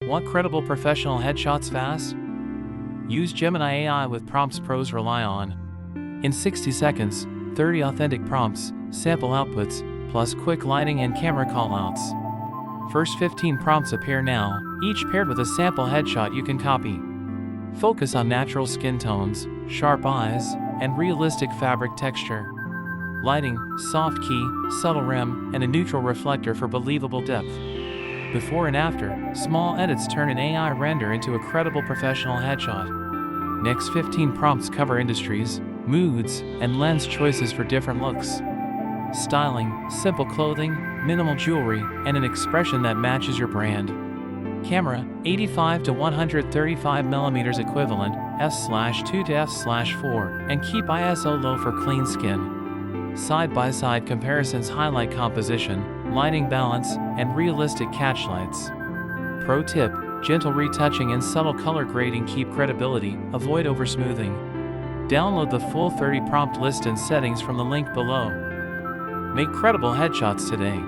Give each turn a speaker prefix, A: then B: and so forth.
A: Want credible professional headshots fast? Use Gemini AI with prompts pros rely on. In 60 seconds, 30 authentic prompts, sample outputs, plus quick lighting and camera callouts. First 15 prompts appear now, each paired with a sample headshot you can copy. Focus on natural skin tones, sharp eyes, and realistic fabric texture. Lighting, soft key, subtle rim, and a neutral reflector for believable depth. Before and after, small edits turn an AI render into a credible professional headshot. Next 15 prompts cover industries, moods, and lens choices for different looks. Styling, simple clothing, minimal jewelry, and an expression that matches your brand. Camera, 85 to 135 mm equivalent, f/2 to f/4, and keep ISO low for clean skin. Side-by-side comparisons highlight composition, lighting balance, and realistic catch lights. Pro tip: gentle retouching and subtle color grading keep credibility, avoid oversmoothing. Download the full 30 prompt list and settings from the link below. Make credible headshots today.